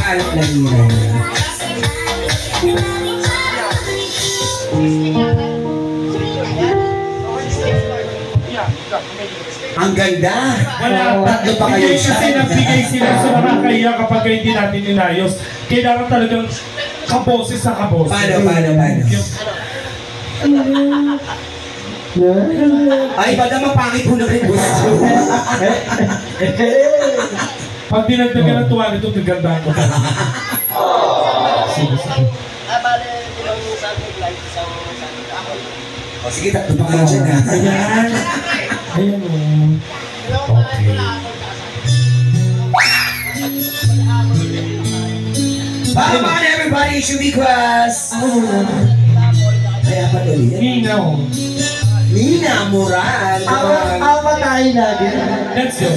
Nag-aalok na nila. Ang ganda! Tatlo pa kayo siya. Kasi nagbigay sila sa nakakaya kapag hindi natin inayos. Kailangan talagang kaboses sa kaboses. Paano? Ay, baga mapangit po na rin gusto. Pag dinagdagan ng tuwa nito, nagandaan ko. Sige. Bale, ilang sunset light, isang sunset ako. O sige, tatlo pa kayo dyan ha. Ayan o. Okay. Come on everybody, should be class. Kaya pa tuloy yan. Nina Moran. Awa tayo lagi. Let's go.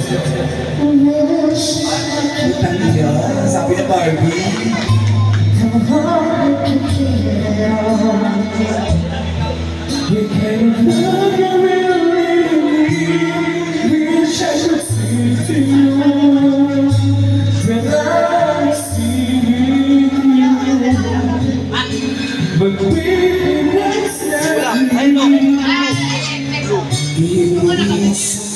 Putang niya. Sabi na Barbie. You can't love you really. Wish I could see to you. When I see you. But we next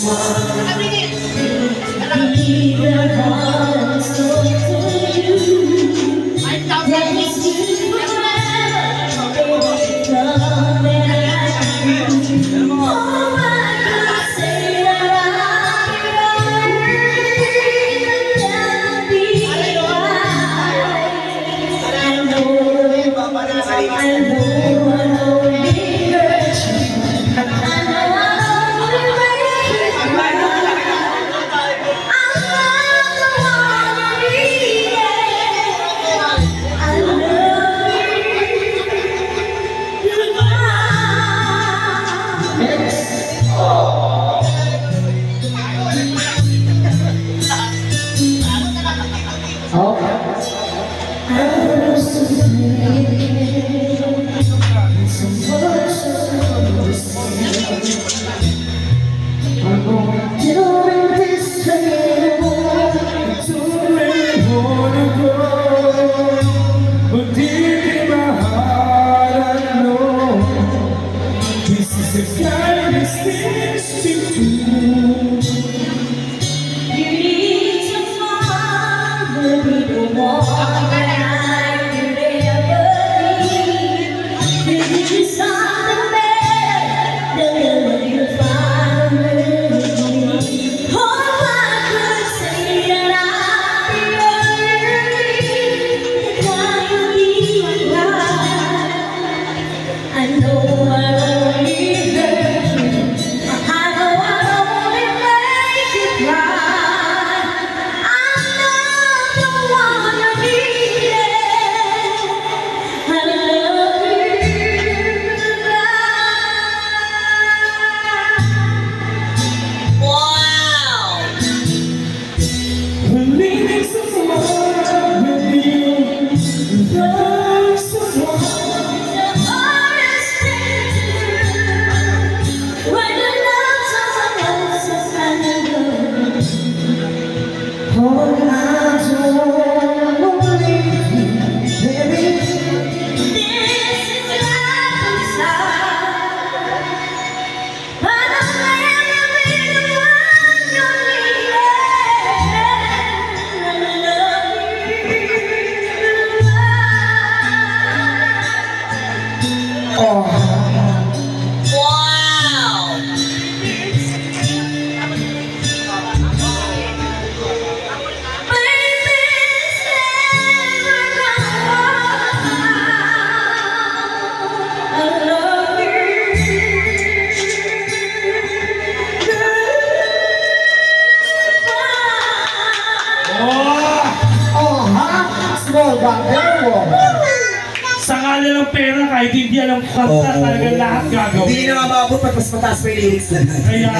sa ngala ng pera, kahit hindi alam kung kanta, talagang lahat gagawin. Hindi na mababot pag mas mataas pa yung lyrics na. Kaya,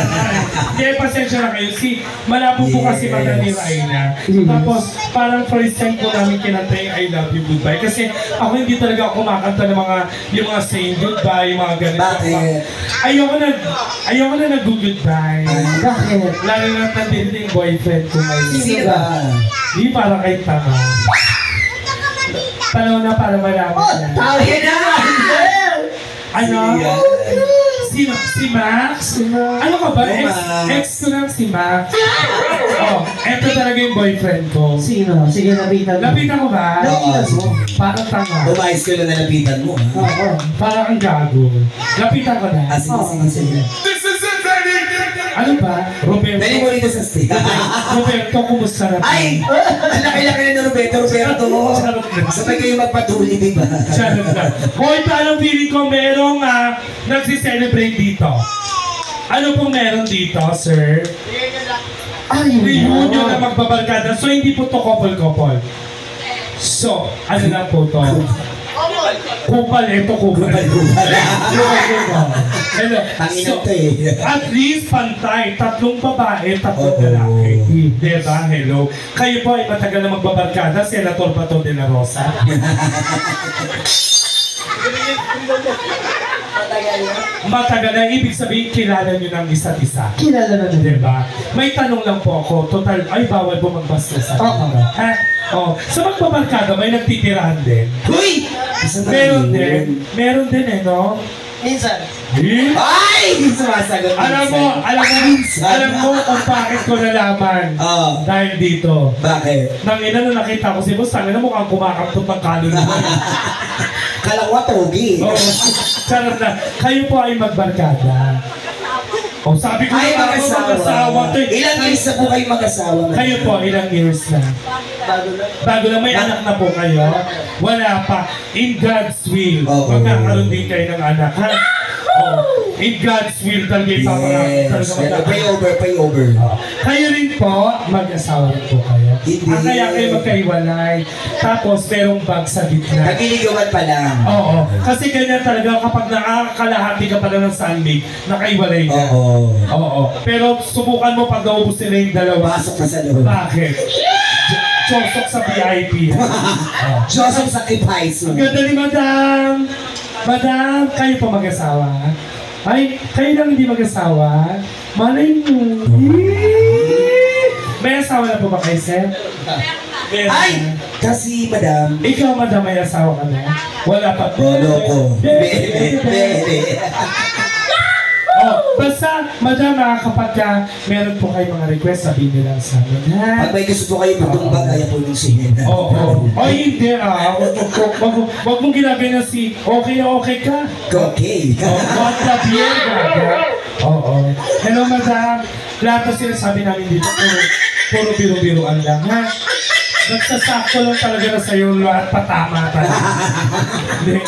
hindi, pasensya na kayo. Malabo po kasi mata ni Raina. Tapos, parang first time po namin kinanta yung I love you, goodbye. Kasi ako hindi talaga ako kumakanta ng yung mga saying goodbye, yung mga ganito. Bakit? Ayoko na nag-goodbye. Bakit? Lalo na nandito yung boyfriend ko ngayon. Sino ba? Hindi para kay Tama. Panahon na para malaman Oh, yan. tao Ayan na! Ano? Sige. Si Max? Max. Ano ka ba? Oh, Max. Ex ko lang si Max. Oh, eto talaga yung boyfriend ko. Sino? Sige, nabitan mo. Lapitan ko ba? Nabitan mo. Parang tanga. Umayos ko lang nalapitan mo, ha? Oo. Parang ang gago. Lapitan ko na. Sige, Oo, sige, sige. Ano ba? Roberto. Dali mo rito sa stage. Roberto, kumusta na? Ay! Ang laki-laki na ng Roberto. Sabay kayo magpatuloy, di ba? Charot lang. Hoy, paano feeling ko merong nagsi-celebrate dito? Ano pong meron dito, sir? Ay, Reunion na magbabarkada. So, hindi po to couple-couple. So, ano lang po to? Kupal, ito kupal. Hello. Tanginan to eh. At least pantay, tatlong babae, tatlong Oo. lalaki. Diba? Hello. Kayo po ay matagal na magbabarkada, Senator Bato de la Rosa. Matagal na, ibig sabihin, kilala nyo ng isa't isa. kilala na nila. Diba? May tanong lang po ako, total, ay bawal po magbastos sa Oo. Ha? Oh, sa magbabarkada, may nagtitirahan din. Huy! Meron din. Meron din eh, no? Minsan. Eh? Ay! Sumasagot Alam mo kung bakit ko nalaman. Oo. Dahil dito. Bakit? Nang ina nung nakita ko si Boss, tangina mukhang kumakampot ng kaluluwa. Kalawa togi. Oo. Charot na. Kayo po ay magbarkada. Oh, sabi ko Ay, na ako mag-asawa. to eh. Ilang years na po kayo mag-asawa? Kayo po, ilang years na? Bago lang, may anak na po kayo? Wala pa. In God's will, Oo. magkakaroon din kayo ng anak, ha? Oh, in God's will, talaga ipapangalan. Yes. Pay over. Kayo rin po, mag-asawa rin po kayo. Hindi. Kaya kayo magkahiwalay. Tapos, merong bag sa gitna. Nagiligawan pa lang. Oo. Kasi ganyan talaga kapag nakakalahati ka pala ng sunmate, nakaiwalay na. Oo. Oo. Pero subukan mo pag naubos nila yung dalawa. Pasok na sa loob. Bakit? Chosok sa VIP. Oh. Joseph sacrifice. Ang ganda ni Madam. Madam, kayo po mag-asawa? Ay, kayo lang hindi mag-asawa? Malay nyo. May asawa na po ba kayo, sir? Meron. Ay! Kasi, madam. Ikaw, Madam, may asawa ka na? Wala pa. Bolo ko. Bebe. Oh, basta, Madam, kapag meron po kayo mga request, sabihin nyo lang sa amin, ha? Pag may gusto po kayo magtumbag, kaya po nung singin. Oo. Oh, hindi Wag mong ginagay na si okay na okay ka. Okay. Oh, what the beer, gaga. Oo. Hello, Madam. Lahat na sinasabi namin dito, puro biro-biroan lang, ha? Nagsasakto lang talaga na sa'yo lahat patama talaga. Hindi.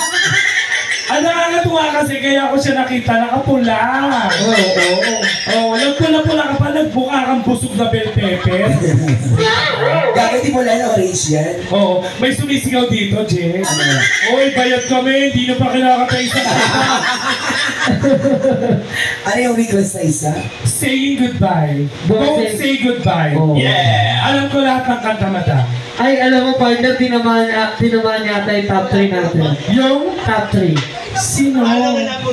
Ang nakakatuwa kasi kaya ako siya nakita nakapula. Oo. Nagpula-pula ka pa, nagbuka kang busog na bell pepper. Gagawin di mo lang na orange yan. Oo. May sumisigaw dito, Jen. Ano? Oy, bayad kami, hindi nyo pa kinakatay sa Ano yung request na isa? saying goodbye. Don't say goodbye. Oh. Yeah. Alam ko lahat ng kanta, Madam. Ay, alam mo, partner, tinamaan yata yung top 3 natin. Yung Top 3. sino?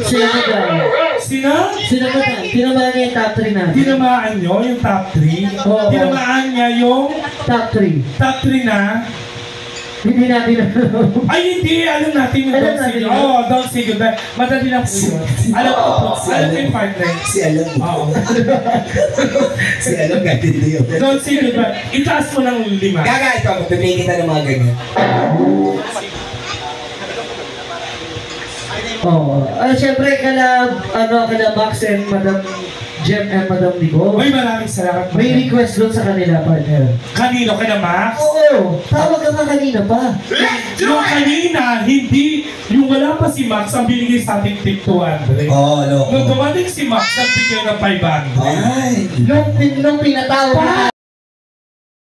Sila ba tayo? Sino? Sila ba tayo? Tinamaan niya yung top 3 natin. Tinamaan nyo yung top 3? Oo. Tinamaan niya yung Top 3. top 3 na? Hindi natin alam. Ay, hindi. Alam natin yung Alam don't say natin goodbye. yun. Oo, don't say goodbye. Madali lang po yun. Alam ko po. Alam ko yung partner. Si Alam. Oo. Si Alam, gagawin din yun. Don't say goodbye. Itaas mo ng 5. Gaga, ito, magpipili kita ng mga ganyan. Oo. Siyempre, kala Max and Madam Jem and Madam Nico. Uy, maraming salamat. May request doon sa kanila, partner. Kanino ka na, Max? Oo. Tawag ka nga kanina pa. Yung kanina, hindi, yung wala pa si Max, ang binigay sa ating tip 200. Oo, loko. Nung dumating si Max, nagbigay ng 500. Ay. Nung pinatawag